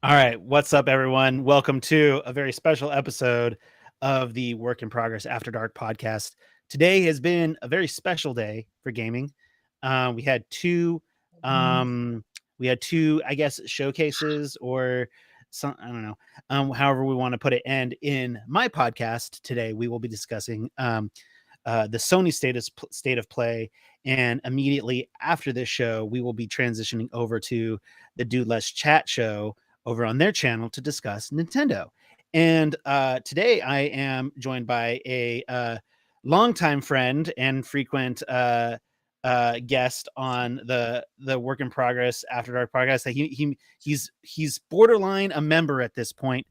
All right, what's up, everyone? Welcome to a very special episode of the Work in Progress After Dark podcast. Today has been a very special day for gaming. We had two, I guess, showcases or some, I don't know, however we want to put it. And in my podcast today, we will be discussing the Sony state of play, and immediately after this show, we will be transitioning over to the Dude Let's Chat show over on their channel to discuss Nintendo. And today I am joined by a longtime friend and frequent guest on the Work in Progress After Dark podcast. He's borderline a member at this point.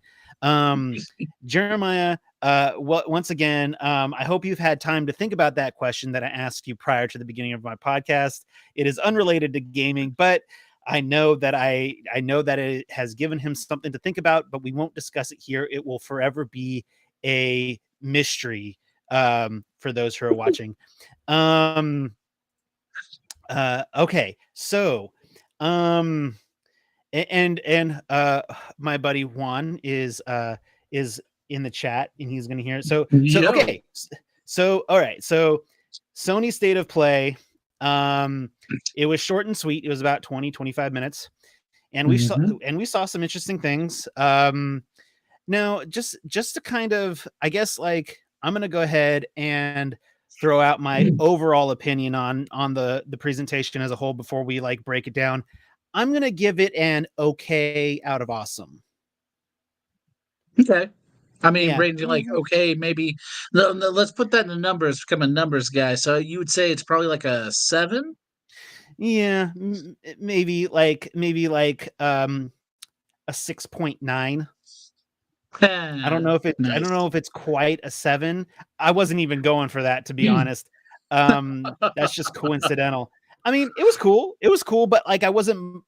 Jeremiah, once again, I hope you've had time to think about that question that I asked you prior to the beginning of my podcast. It is unrelated to gaming, but I know that it has given him something to think about, but we won't discuss it here. It will forever be a mystery for those who are watching. Okay, so and my buddy Juan is in the chat and he's going to hear it. So okay, so all right, so Sony State of Play. It was short and sweet. It was about 20-25 minutes, and we saw some interesting things. Now just to kind of, I guess, like, I'm gonna go ahead and throw out my overall opinion on the presentation as a whole before we like break it down. I'm gonna give it an okay out of awesome. Okay. I mean, Yeah. ranging like, okay, maybe let's put that in the numbers, become a numbers guy. So you would say it's probably like a 7? Yeah, maybe like a 6.9. I don't know if it's quite a 7. I wasn't even going for that, to be honest. That's just coincidental. I mean, it was cool, but like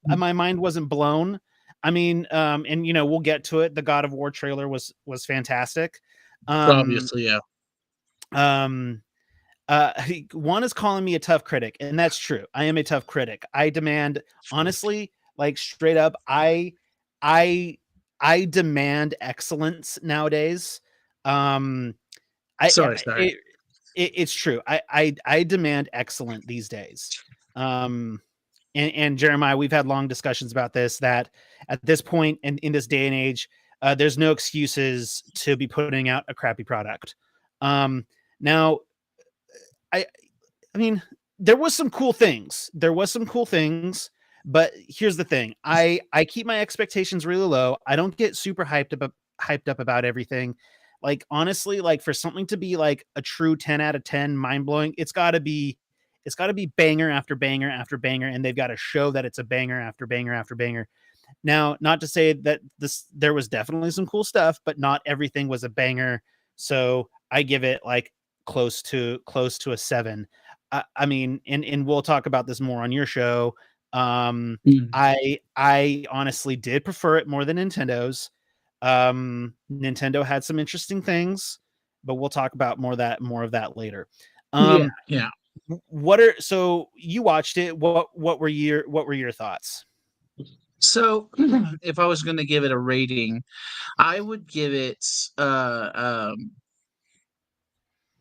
my mind wasn't blown. I mean, and we'll get to it. The God of War trailer was fantastic. Obviously, yeah. Juan is calling me a tough critic, and that's true. I am a tough critic. I demand, honestly, like straight up, I demand excellence nowadays. Sorry. It's true. I demand excellent these days. And Jeremiah, we've had long discussions about this, that at this point in this day and age, there's no excuses to be putting out a crappy product. Now, I mean, there was some cool things. But here's the thing. I keep my expectations really low. I don't get super hyped up about everything. Like, honestly, like, for something to be like a true 10 out of 10 mind-blowing, it's got to be banger after banger after banger, and they've got to show that it's a banger after banger after banger. Now, not to say that there was definitely some cool stuff, but not everything was a banger. So I give it like close to a 7. I mean, and we'll talk about this more on your show. I honestly did prefer it more than Nintendo's. Nintendo had some interesting things, but we'll talk about more of that later. Yeah. So you watched it. What were your thoughts? So if I was going to give it a rating, I would give it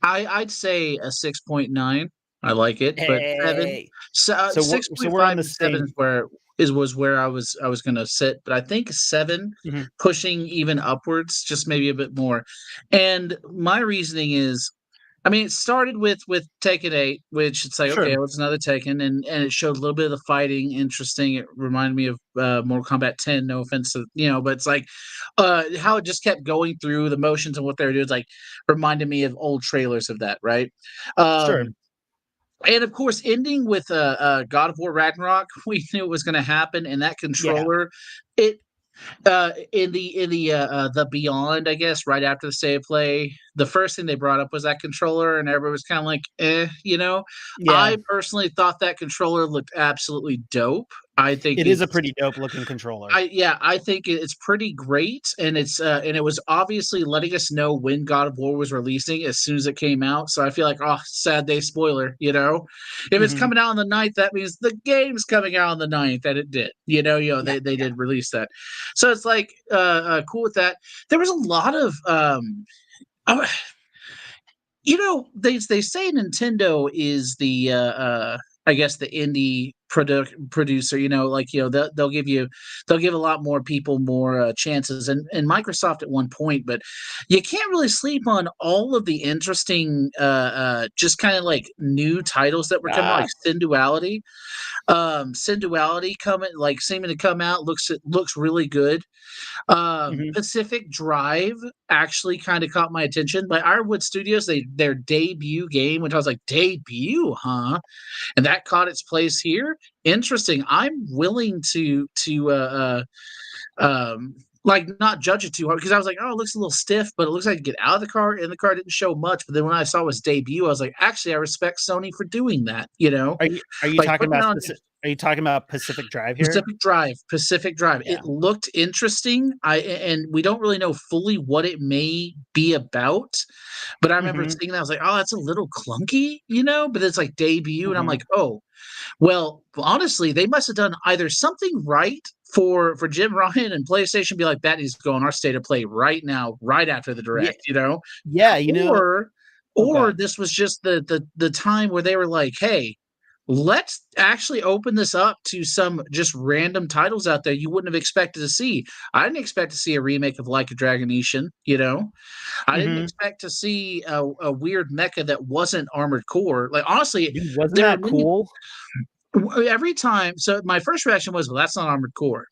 I'd say a 6.9. I like it, but 7. Hey. So So 6.5 we're on the and 7 same. was where I was going to sit, but I think 7 Mhm. pushing even upwards, just maybe a bit more. And my reasoning is, I mean, it started with Tekken 8, which it's like, okay, Sure. well, it's another Tekken, and it showed a little bit of the fighting interesting. It reminded me of Mortal Kombat 10. No offense to, but it's like how it just kept going through the motions and what they were doing. It's like reminded me of old trailers of that, right? Sure. And of course, ending with God of War Ragnarok, we knew it was going to happen, and that Yeah. controller, it in the Beyond, I guess, right after the state of play, the first thing they brought up was that controller, and everybody was kind of like, Yeah. I personally thought that controller looked absolutely dope, I think It is a it's pretty dope looking controller. I think it's pretty great, and it was obviously letting us know when God of War was releasing as soon as it came out. So I feel like, oh, sad day spoiler, you know. If it's Mhm. coming out on the 9th, that means the game's coming out on the 9th, and it did. Yeah, they yeah. did release that. So it's like cool with that. There was a lot of uh, they say Nintendo is the I guess the indie producer. Like they'll give a lot more people more chances, and Microsoft at one point, but you can't really sleep on all of the interesting just kind of like new titles that were coming out, like Ah, Sin Duality coming, like seeming to come out, looks really good. mhm. Pacific Drive actually kind of caught my attention by Ironwood Studios. Their debut game, which I was like, debut, huh? And that caught its place here. Interesting. I'm willing to like not judge it too hard because I was like, oh, it looks a little stiff, but it looks like you get out of the car, and the car didn't show much. But then when I saw it was debut, I was like, actually, I respect Sony for doing that. Are you Like talking putting it about on Pacific Drive here? Pacific Drive. It Yeah. looked interesting. And we don't really know fully what it may be about, but I remember Mhm, seeing that I was like, oh, that's a little clunky, but it's like debut, and I'm mhm. like, oh, well, honestly, they must have done either something right for Jim Ryan and PlayStation be like, that needs to go on our state of play right now, right after the Yeah, direct, yeah, or oh, go or ahead. this was just the time where they were like, hey, let's actually open this up to some just random titles out there you wouldn't have expected to see. I didn't expect to see a remake of Like a Dragon Ishin, I didn't Mhm. expect to see a weird mecha that wasn't Armored Core. Like honestly, Dude, wasn't there are that many cool? every time. So my first reaction was, well, that's not Armored Core.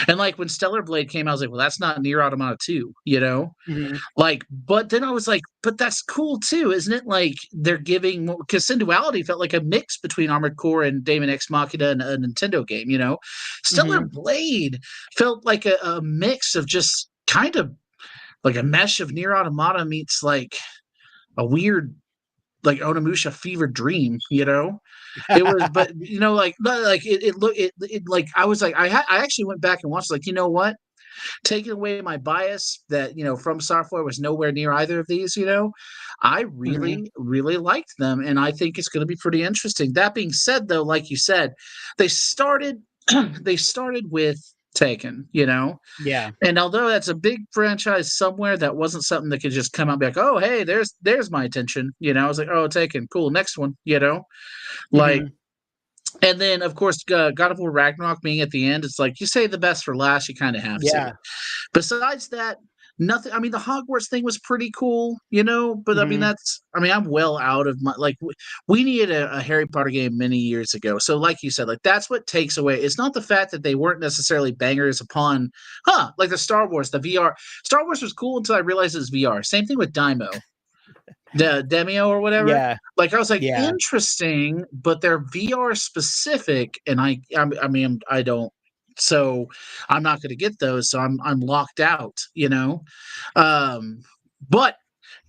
And like when Stellar Blade came, I was like, well, that's not Nier Automata 2, Mhm, Like, but then I was like, but that's cool too, isn't it? Like they're giving more because Synduality felt like a mix between Armored Core and Daemon X Machina and a Nintendo game, Stellar mhm. Blade felt like a mix of just kind of like a mesh of Nier Automata meets like a weird like Onimusha fever dream, It was, but like it looked it like I was like I actually went back and watched like what, taking away my bias that From Software was nowhere near either of these, I Mhm. really really liked them, and I think it's going to be pretty interesting. That being said, though, like you said, they started they started with Taken, Yeah. and although that's a big franchise somewhere, that wasn't something that could just come out and be like, oh hey, there's my attention, I was like, oh, Taken, cool, next one, like. Mhm. And then, of course, God of War Ragnarok being at the end, it's like you say the best for last. You kind of have to. Yeah. Besides that, nothing. I mean, the Hogwarts thing was pretty cool, But I mean, Mhm. I'm well out of my like. We needed a Harry Potter game many years ago. So, like you said, like that's what takes away. It's not the fact that they weren't necessarily bangers upon, like the Star Wars, the VR. Star Wars was cool until I realized it was VR. Same thing with Daimo, the Demio or whatever. Yeah. Like I was like, Yeah. interesting, but they're VR specific, and I mean, I don't. So I'm not going to get those. So I'm locked out, Um, but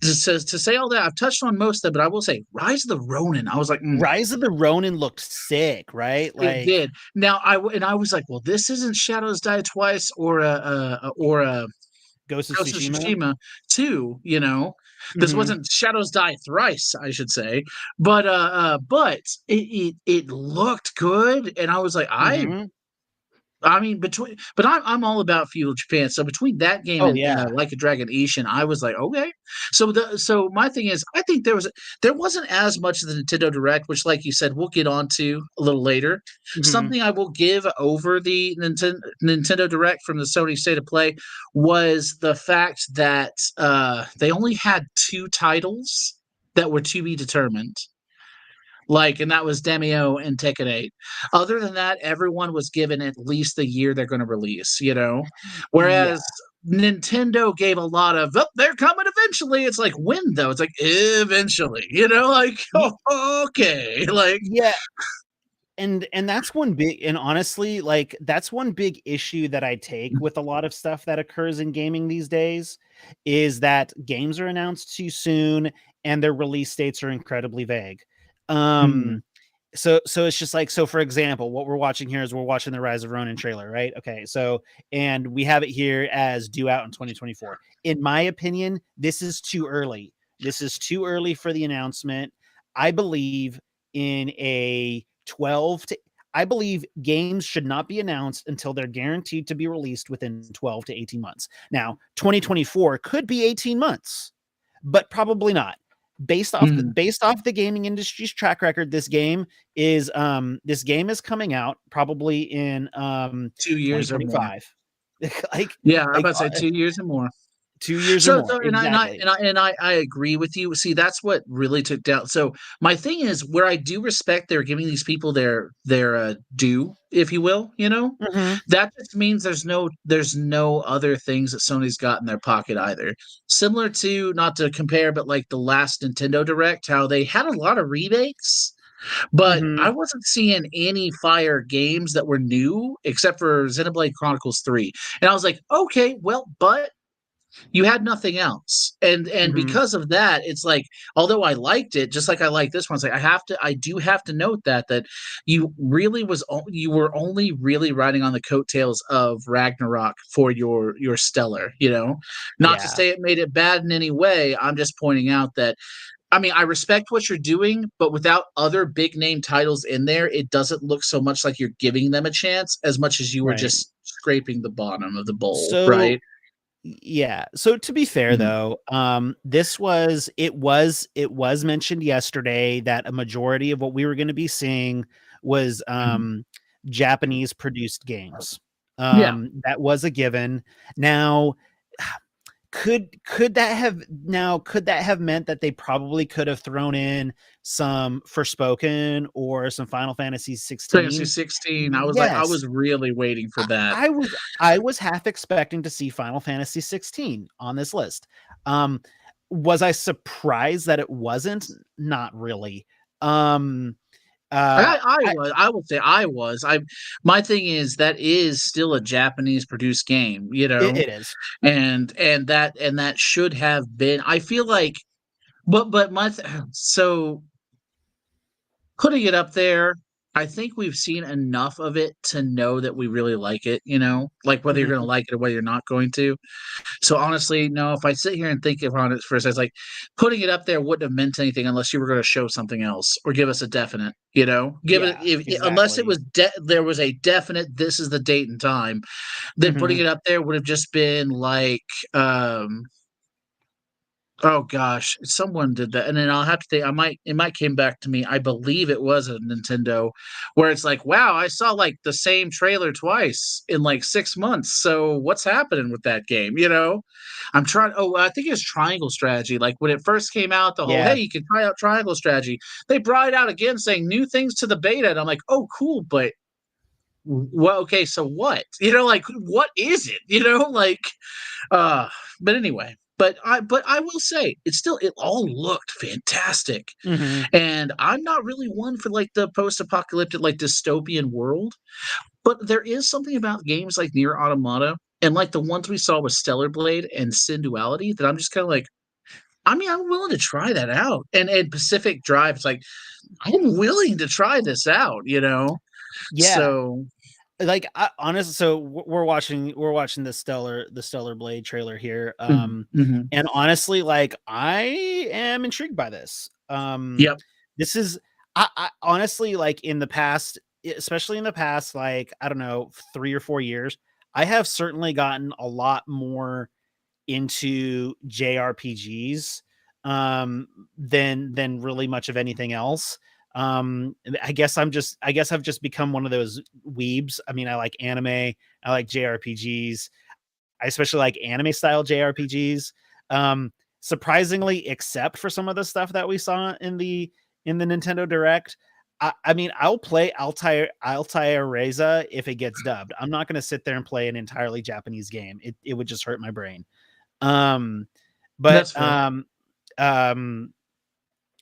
to say all that, I've touched on most of it. But I will say, Rise of the Ronin. I was like, Rise of the Ronin looked sick, right? it Like did. Now I was like, well, this isn't Shadows Die Twice or a Ghost of Ghost of Tsushima. Tsushima 2, This Mhm. wasn't Shadows Die Thrice, I should say. But it looked good, and I was like, Mhm. I mean, but I'm all about feudal Japan. So between that game Oh and yeah. Like a Dragon Ishin, I was like, okay. So my thing is, I think there wasn't as much of the Nintendo Direct, which, like you said, we'll get onto a little later. Mhm. Something I will give over the Nintendo Direct from the Sony State of Play was the fact that they only had two titles that were to be determined, and that was Demio and Tekken 8. Other than that, everyone was given at least the year they're going to release, Yeah. Whereas Nintendo gave a lot of, oh, they're coming eventually. It's like, when though? It's like, eventually, like, Ye oh, okay. Like, yeah, and that's one big and honestly, like, that's one big issue that I take with a lot of stuff that occurs in gaming these days, is that games are announced too soon and their release dates are incredibly vague. Um, hmm, so it's just like, so for example, what we're watching here is we're watching the Rise of Ronin trailer, right? Okay, so and we have it here as due out in 2024. In my opinion, this is too early. This is too early for the announcement. I believe in a 12 to I believe games should not be announced until they're guaranteed to be released within 12 to 18 months. Now, 2024 could be 18 months, but probably not. Mhm. Based off the gaming industry's track record, this game is coming out probably in 2 years or more. 2025. like Yeah, I'm like about to say 2 years or more. 2 years or So more. so Exactly. I agree with you. See, that's what really took down. So my thing is where I do respect they're giving these people their due, if you will, Hmm. that just means there's no other things that Sony's got in their pocket either. Similar to, not to compare, but like the last Nintendo Direct, how they had a lot of remakes, but I Hmm. wasn't seeing any fire games that were new except for Xenoblade Chronicles 3. And I was like, okay, well, but you had nothing else, and Hmm. because of that, it's like, although I liked it just like I like this one, it's like I do have to note that you were only really riding on the coattails of Ragnarok for your stellar, not to Yeah. say it made it bad in any way. I'm just pointing out that, I mean, I respect what you're doing, but without other big name titles in there, it doesn't look so much like you're giving them a chance as much as you were Right. just scraping the bottom of the bowl, So right? yeah. So to be fair Mhm, though, it was mentioned yesterday that a majority of what we were going to be seeing was mhm. Japanese produced games. Yeah. That was a given. Now, could that have meant that they probably could have thrown in some Forspoken or some Final Fantasy Fantasy 16? 16, I Yes. was really waiting for that. I was half expecting to see Final Fantasy 16 on this list. Um, was I surprised that it wasn't? Not really. Um, I I would say I was. My thing is that is still a Japanese produced game, it is. and that should have been. I feel like, but so putting it up there, I think we've seen enough of it to know that we really like it, like whether you're going to Mhm. like it or whether you're not going to. So honestly, no, if I sit here and think about it for a second, it's like putting it up there wouldn't have meant anything unless you were going to show something else or give us a definite, give it, Yeah, unless it exactly. was there was a definite, this is the date and time, then putting Mhm. it up there would have just been like, um, oh gosh, someone did that, and then I'll have to think. It might came back to me. I believe it was a Nintendo, where it's like, wow, I saw like the same trailer twice in like 6 months. So what's happening with that game? I'm trying. Oh, I think it's Triangle Strategy. Like when it first came out, the whole, hey, Yeah. you can try out Triangle Strategy. They brought it out again, saying new things to the beta, and I'm like, oh, cool, but well, okay, so what? Like what is it? Like uh, but anyway, but I will say it all looked fantastic. Mhm. And I'm not really one for like the post-apocalyptic, like dystopian world, but there is something about games like Near Automata and like the ones we saw with Stellar Blade and Sin Duality that I'm just kind of like, I mean, I'm willing to try that out. And Pacific Drive, it's like, I'm willing to try this out. Yeah. So, Like, honestly, so we're watching the Stellar Blade trailer here. mhm. And honestly, like I am intrigued by this. Yep. This is I honestly, like in the past, especially in the past, like I don't know, 3 or 4 years, I have certainly gotten a lot more into JRPGs than really much of anything else. I guess I've just become one of those weebs. I mean, I like anime, I like JRPGs. I especially like anime style JRPGs. Surprisingly, except for some of the stuff that we saw in the Nintendo Direct. I mean, I'll play Altair Reza if it gets dubbed. I'm not going to sit there and play an entirely Japanese game. It would just hurt my brain. Um, but That's fair. um,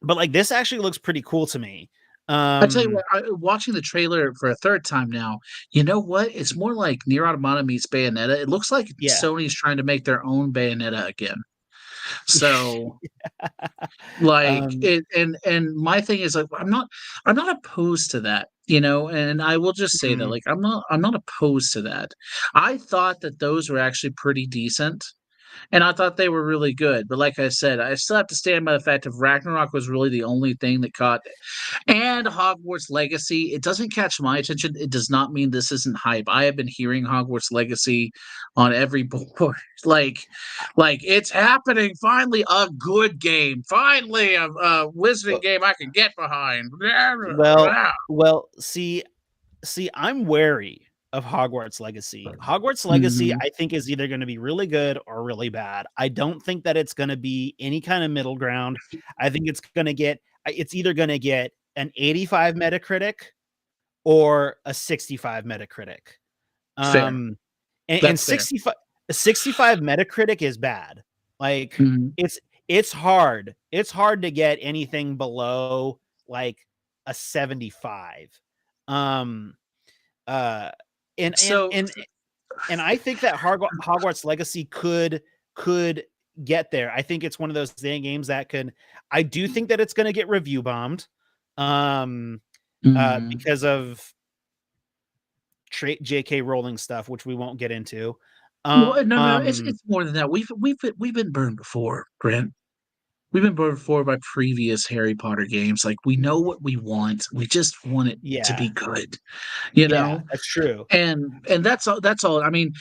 but like this actually looks pretty cool to me. I tell you Um, what, watching the trailer for a third time now, you know what? It's more like Nier Automata meets Bayonetta. It looks like yeah. Sony's trying to make their own Bayonetta again. So, like, Um, it and my thing is, like, I'm not opposed to that, and I will just say that, mhm, like, I'm not opposed to that. I thought that those were actually pretty decent. And I thought they were really good, but like I said, I still have to stand by the fact of Ragnarok was really the only thing that caught and Hogwarts Legacy. It doesn't catch my attention. It does not mean this isn't hype. I have been hearing Hogwarts Legacy on every board. like it's happening. Finally, a good game. Finally, a wizarding game I can get behind. well, see, I'm wary of Hogwarts Legacy. Hogwarts Legacy, Mhm. I think, is either gonna be really good or really bad. I don't think that it's gonna be any kind of middle ground. I think it's either gonna get an 85 Metacritic or a 65 Metacritic. Fair. Um, and That's fair. 65 Metacritic is bad. Like, Mhm. it's it's hard. It's hard to get anything below, like, a 75. Um, uh, and and So and and I think that Hogwarts Legacy could get there. I think it's one of those games that can. I do think that it's gonna get review bombed, um, Mhm. because of J.K. Rowling stuff, which we won't get into. Well, no, no, it's Um, it's more than that. We've been burned before, Brent. We've been burned before by previous Harry Potter games. Like, we know what we want. We just want it to yeah, be good, you yeah, know? that's true. And that's all. I mean,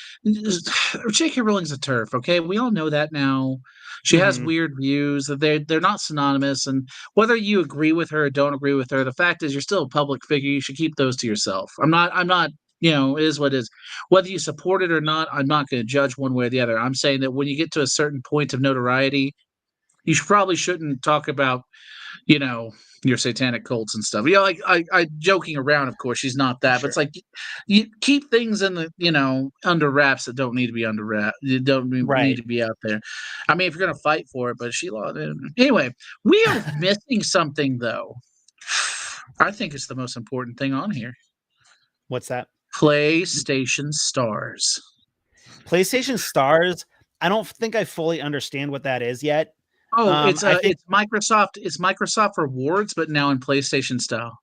J.K. Rowling's a turf, okay? We all know that now. She has Mhm, weird views that they're not synonymous, and whether you agree with her or don't agree with her, the fact is you're still a public figure. You should keep those to yourself. I'm not, it is what it is. Whether you support it or not, I'm not going to judge one way or the other. I'm saying that when you get to a certain point of notoriety, probably shouldn't talk about you know, your satanic cults and stuff. Like I joking around, of course, she's not that, but it's sure. like you keep things in the under wraps that don't need to be under wrap. You don't need Right. to be out there. I mean, if you're gonna fight for it, but she lost. Anyway, we are missing something though. I think it's the most important thing on here. What's that? PlayStation Stars. PlayStation Stars, I don't think I fully understand what that is yet. Oh, it's I think Microsoft rewards, but now in PlayStation style.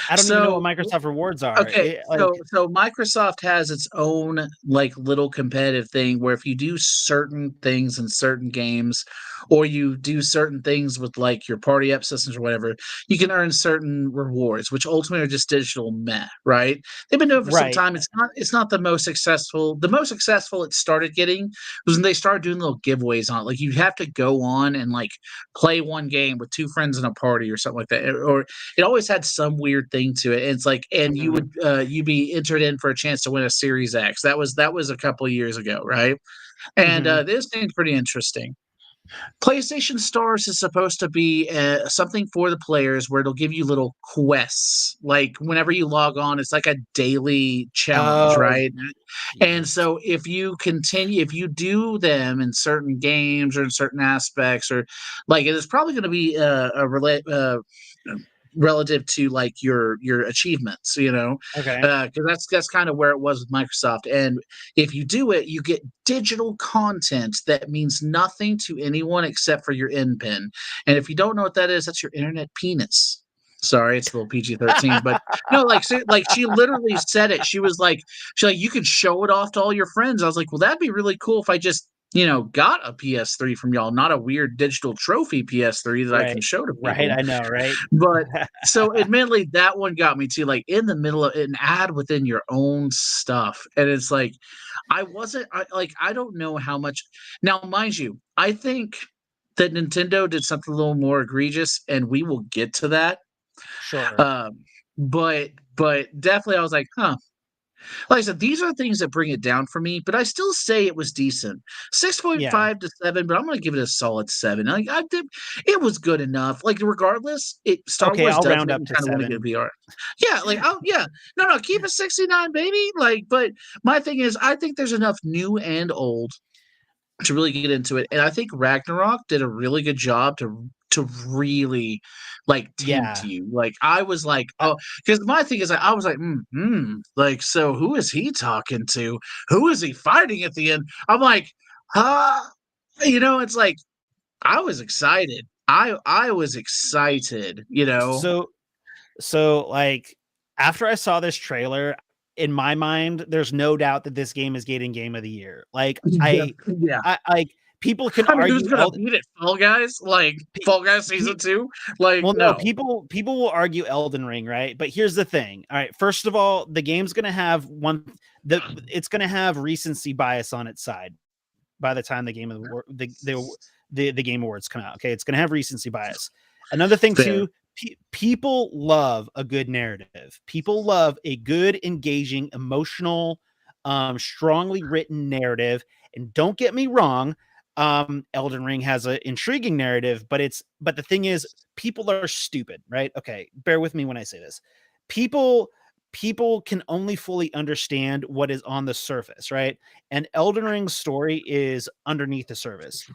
I don't even know what So Microsoft rewards are. okay, Like so Microsoft has its own like little competitive thing where if you do certain things in certain games, or you do certain things with like your party app systems or whatever, you can earn certain rewards, which ultimately are just digital meh, right? They've been doing it for some right. time. It's not the most successful. The most successful it started getting was when they started doing little giveaways on it. Like you have to go on and like play one game with two friends in a party or something like that, or it always had some weird thing to it. And it's like, and Mhm, you'd be entered in for a chance to win a Series X. That was a couple of years ago, right? And mhm. this thing's pretty interesting. PlayStation Stars is supposed to be something for the players where it'll give you little quests. Like whenever you log on, it's like a daily challenge, Oh, right? And Jesus. so if you do them in certain games or in certain aspects, or like it is probably going to be relative to like your achievements, Okay. because that's kind of where it was with Microsoft. And if you do it, you get digital content that means nothing to anyone except for your in pin. And if you don't know what that is, that's your internet penis. Sorry, it's a little PG-13, but no, like she literally said it. She you can show it off to all your friends. I was like, well, that'd be really cool if I just got a PS3 from y'all, not a weird digital trophy PS3 that I can Right. show to Right, people. I know, right? But so admittedly, that one got me too, like in the middle of an ad within your own stuff. And it's like, I don't know how much. Now, mind you, I think that Nintendo did something a little more egregious, and we will get to that. Sure. Um, but definitely, I was like, huh. Like I said, these are things that bring it down for me, but I still say it was decent. Yeah. 6.5 to 7, but I'm gonna give it a solid 7. Like I did, it was good enough. Like regardless, Star Okay, Wars I'll does round make up me to kind of want to get a 7. VR. Yeah, like oh yeah. No, keep it 69, baby. Like, but my thing is I think there's enough new and old to really get into it. And I think Ragnarok did a really good job to really like tempt Yeah. you. Like I was like, Uh, oh, because my thing is I was like, like so who is he talking to? Who is he fighting at the end? I'm like, huh? It's like I was excited. I was excited, you know? So like after I saw this trailer, in my mind, there's no doubt that this game is getting Game of the Year. Like Yeah, yeah. I like people can I mean, who's argue gonna beat it? Fall Guys? Like, pe- Fall Guys Season pe- 2? Like, well, no, no. people will argue Elden Ring, right? But here's the thing. All right, first of all, the game's gonna have it's gonna have recency bias on its side by the time the game of the game awards come out. Okay, it's gonna have recency bias. Another thing Fair. too, people love a good narrative. People love a good, engaging, emotional, strongly written narrative. And don't get me wrong, Elden Ring has an intriguing narrative, but the thing is, people are stupid, right? Okay, bear with me when I say this. People can only fully understand what is on the surface, right? And Elden Ring's story is underneath the surface,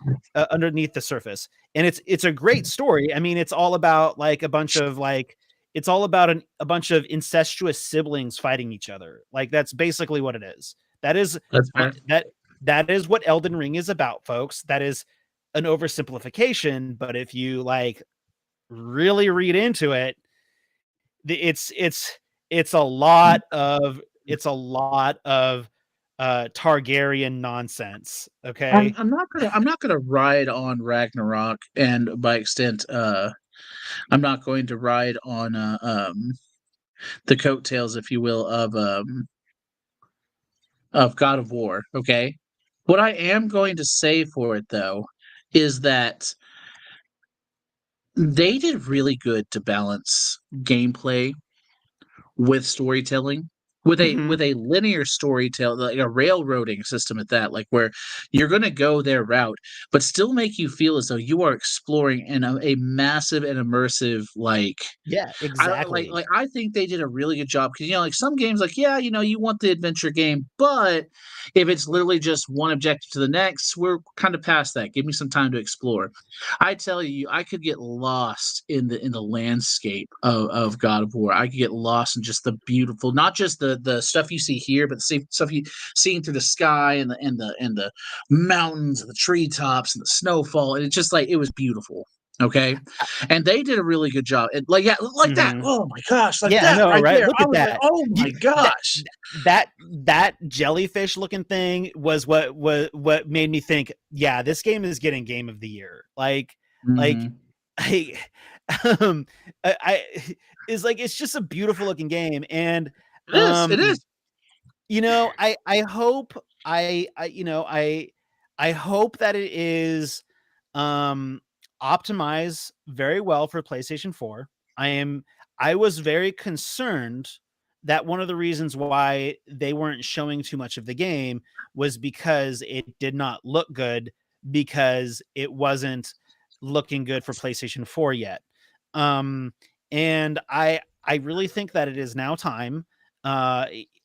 and it's a great story. I mean, it's all about like a bunch of like it's all about a bunch of incestuous siblings fighting each other. Like that's basically what it is. That is That's uh, fair. that is what Elden Ring is about, folks. That is an oversimplification, but if you like really read into it, it's it's a lot of Targaryen nonsense. I'm Okay. I'm not gonna ride on Ragnarok, and by extent, I'm not going to ride on, the coattails, if you will, of God of War, okay? What I am going to say for it, though, is that they did really good to balance gameplay with storytelling, Hmm. with a linear storytell like a railroading system at that, like where you're going to go their route but still make you feel as though you are exploring in a massive and immersive, like, Yeah, I don't like exactly. I think they did a really good job because, like, some games, like, yeah, you want the adventure game, but if it's literally just one objective to the next, we're kind of past that. Give me some time to explore. I tell you, I could get lost in the landscape of God of War. I could get lost in just the beautiful, not just the stuff you see here, but the same stuff you seeing through the sky and the mountains and the treetops and the snowfall. And it's just like it was beautiful. Okay, and they did a really good job. And like, yeah, like that. Hmm. Oh my gosh, like Yeah, I that know, right right? there. Look I at was like, that. oh You, my that gosh. that jellyfish looking thing was what made me think, yeah, this game is getting Game of the Year. Like Mhm. I um I is like it's just a beautiful looking game. And It is. It um is. I hope I hope that it is um optimized very well for PlayStation 4. I am I was very concerned that one of the reasons why they weren't showing too much of the game was because it did not look good, because it wasn't looking good for PlayStation 4 yet. Um and I really think that it is now time,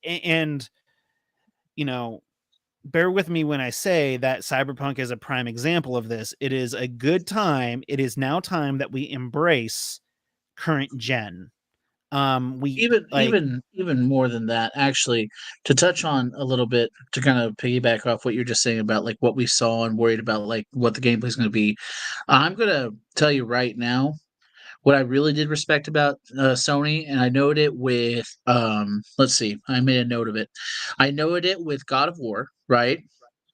and you know, bear with me when I say that Cyberpunk is a prime example of this. It is a good time. It is now time that we embrace current gen. We like Even more than that, actually, to touch on a little bit, to kind of piggyback off what you're just saying about like what we saw and worried about, like what the gameplay is going to be. I'm gonna tell you right now what I really did respect about Sony, and I noted it with let's see, I made a note of it. I noted it with God of War, right?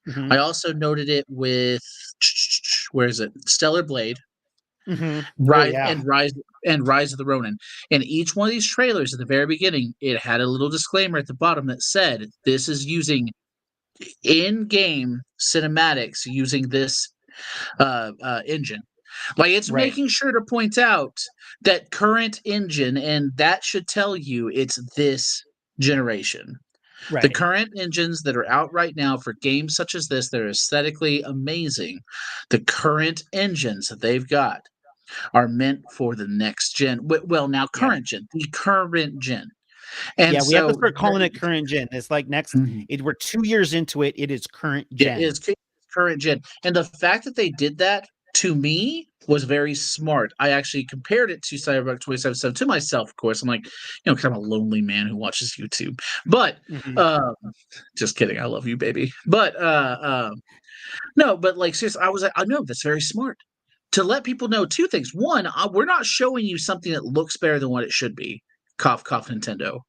mhm, I also noted it with where is it? Stellar Blade, mhm. Oh Rise yeah, and Rise and Rise of the Ronin. And each one of these trailers at the very beginning, it had a little disclaimer at the bottom that said this is using in-game cinematics using this engine. Like, it's right, making sure to point out that current engine, and that should tell you it's this generation. The right. current engines that are out right now for games such as this that are aesthetically amazing, the current engines that they've got are meant for the next gen. Well, now Yeah, current gen, the current gen. And yeah. We have to so start calling they, it current gen. It's like next. Mhm. We're 2 years into it. It is current It gen. is current gen. And the fact that they did that, to me, was very smart. I actually compared it to Cyberpunk 2077 to myself, of course. I'm like, because I'm a lonely man who watches YouTube. But Mhm. uh, just kidding. I love you, baby. But no, but like seriously, I was like, I know that's very smart. to let people know two things. One, we're not showing you something that looks better than what it should be. Cough, cough, Nintendo.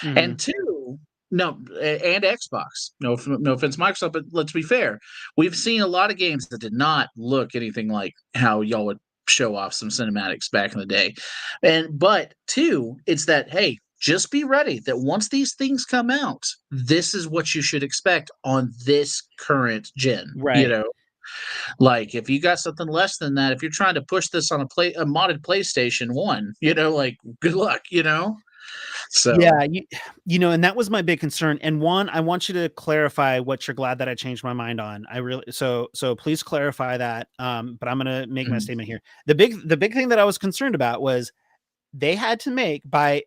Mhm. And two, no, and Xbox. No offense, Microsoft, but let's be fair. We've seen a lot of games that did not look anything like how y'all would show off some cinematics back in the day. But two, it's that hey, just be ready that once these things come out, this is what you should expect on this current gen. Right. Like if you got something less than that, if you're trying to push this on a modded PlayStation 1, like good luck. So Yeah, and that was my big concern. And one, I want you to clarify what you're glad that I changed my mind on. I really so please clarify that. But I'm gonna make my mhm, statement here. The big thing that I was concerned about was they had to make by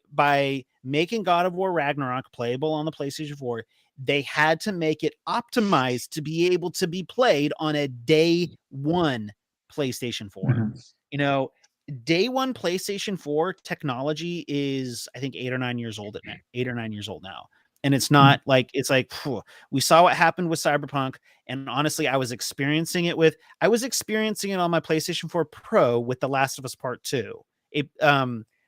making God of War Ragnarok playable on the PlayStation 4, they had to make it optimized to be able to be played on a day one PlayStation 4. mhm, You know, day one PlayStation 4 technology is I think 8 or 9 years old at now, 8 or 9 years old now. And it's mhm, not like it's like phew, we saw what happened with Cyberpunk. And honestly, I was experiencing it on my PlayStation 4 Pro with The Last of Us Part 2. It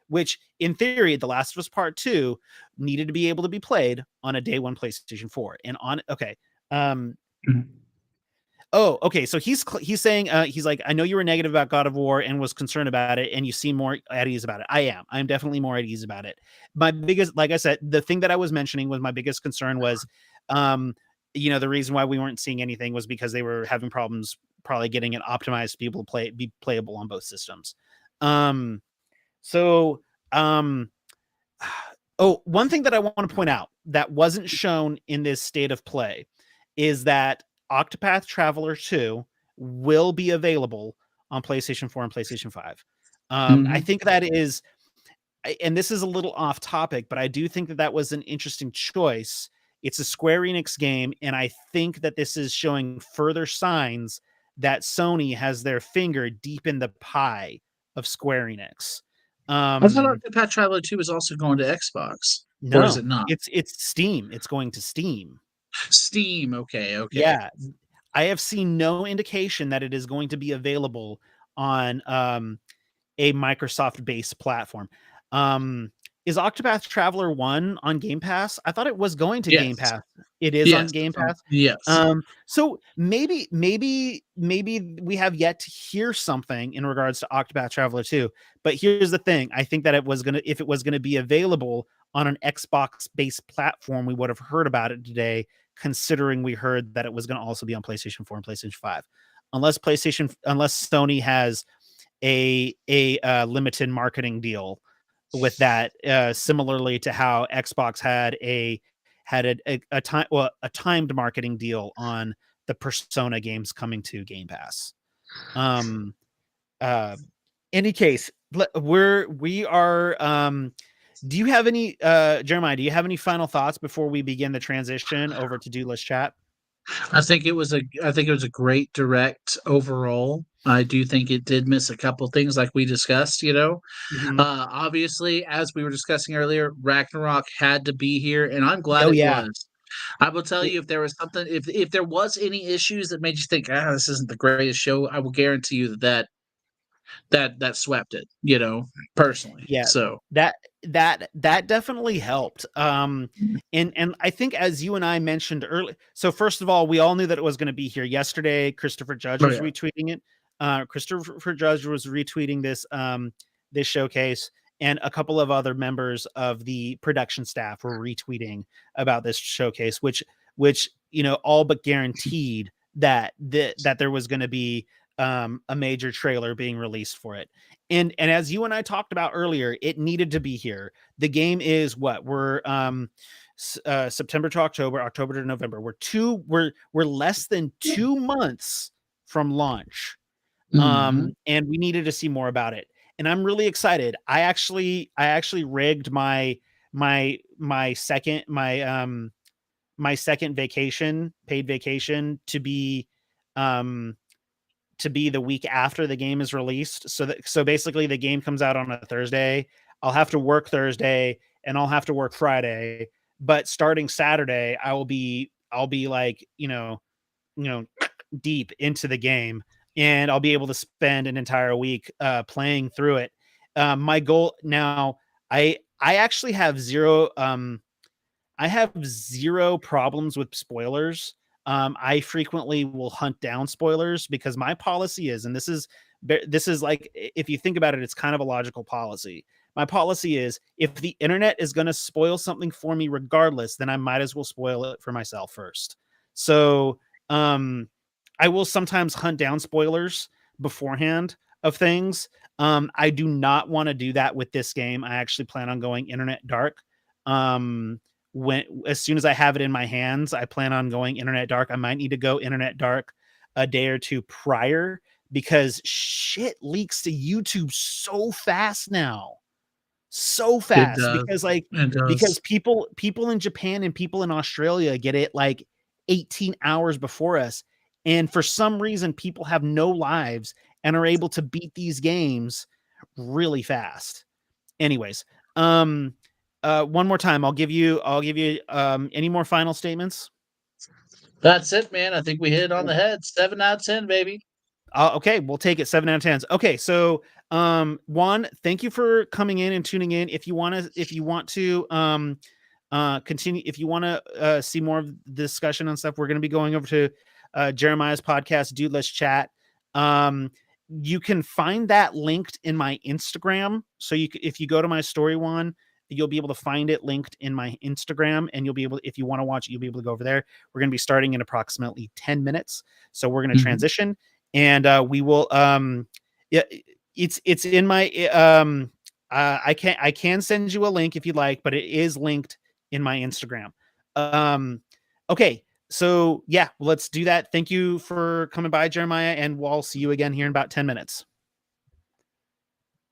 which in theory, The Last of Us Part 2 needed to be able to be played on a day one PlayStation 4. And on okay. Um mhm. Oh, okay. So he's saying he's like, I know you were negative about God of War and was concerned about it, and you seem more at ease about it. I am. I'm definitely more at ease about it. My biggest, like I said, the thing that I was mentioning was my biggest concern was, um, the reason why we weren't seeing anything was because they were having problems probably getting it optimized to be playable on both systems. Um, so um, oh, one thing that I want to point out that wasn't shown in this state of play is that Octopath Traveler 2 will be available on PlayStation 4 and PlayStation 5. I Mhm. think that is, and this is a little off topic, but I do think that that was an interesting choice. It's a Square Enix game, and I think that this is showing further signs that Sony has their finger deep in the pie of Square Enix. I thought Um, Octopath Traveler 2 is also going to Xbox, or is no, it not? it's Steam. It's going to Steam. Steam, okay, okay. Yeah, I have seen no indication that it is going to be available on a Microsoft-based platform. Um, is Octopath Traveler 1 on Game Pass? I thought it was going to Game Yes, Pass. It is on yes, Game it's on Pass? yes. So maybe we have yet to hear something in regards to Octopath Traveler 2, but here's the thing, I think that if it was gonna be available on an Xbox-based platform, we would have heard about it today, considering we heard that it was gonna also be on PlayStation 4 and PlayStation 5. Unless Sony has a limited marketing deal with that, similarly to how Xbox had a timed marketing deal on the Persona games coming to Game Pass. Um, uh, any case, we are. Do you have any, Jeremiah? Do you have any final thoughts before we begin the transition over to do list chat? I think it was a great direct overall. I do think it did miss a couple things like we discussed. Mhm. Obviously, as we were discussing earlier, Ragnarok had to be here, and I'm glad Oh it yeah. was. I will tell It- you if there was something, if there was any issues that made you think, this isn't the greatest show, I will guarantee you that swept it, personally. Yeah, So that that definitely helped. And I think as you and I mentioned earlier, so first of all, we all knew that it was going to be here yesterday. Christopher Judge oh was yeah. retweeting it. Christopher Judge was retweeting this showcase, and a couple of other members of the production staff were retweeting about this showcase, which all but guaranteed that there was going to be a major trailer being released for it. And as you and I talked about earlier, it needed to be here. The game is what we're September to October, October to November. We're less than 2 months from launch, Mhm. and we needed to see more about it. And I'm really excited. I actually rigged my second paid vacation um to be the week after the game is released. So basically the game comes out on a Thursday. I'll have to work Thursday and I'll have to work Friday, but starting Saturday I'll be like, deep into the game and I'll be able to spend an entire week playing through it. My goal now, I actually have zero. I have zero problems with spoilers. I frequently will hunt down spoilers because my policy is, and this is like, if you think about it, it's kind of a logical policy. My policy is, if the internet is going to spoil something for me regardless, then I might as well spoil it for myself first. So I will sometimes hunt down spoilers beforehand of things. I do not want to do that with this game. I actually plan on going internet dark. When as soon as I have it in my hands, I plan on going internet dark. I might need to go internet dark a day or two prior, because shit leaks to YouTube so fast now. So It fast, does. because like, It because does. people in Japan and people in Australia get it like 18 hours before us. And for some reason, people have no lives and are able to beat these games really fast. Anyways, one more time, I'll give you any more final statements. That's it, man. I think we hit it on the head. 7 out of 10, baby. Okay, we'll take it 7 out of 10s. Okay, so one, thank you for coming in and tuning in. If you want to continue, if you want to see more of the discussion on stuff, we're going to be going over to Jeremiah's podcast, Dude Let's Chat. You can find that linked in my Instagram. So if you go to my story one, you'll be able to find it linked in my Instagram, and you'll be able, if you want to watch it, you'll be able to go over there. We're going to be starting in approximately 10 minutes. So we're going to Mhm. transition, and we will yeah, it's in my I can send you a link if you'd like, but it is linked in my Instagram. Okay, so yeah, let's do that. Thank you for coming by, Jeremiah, and we'll see you again here in about 10 minutes.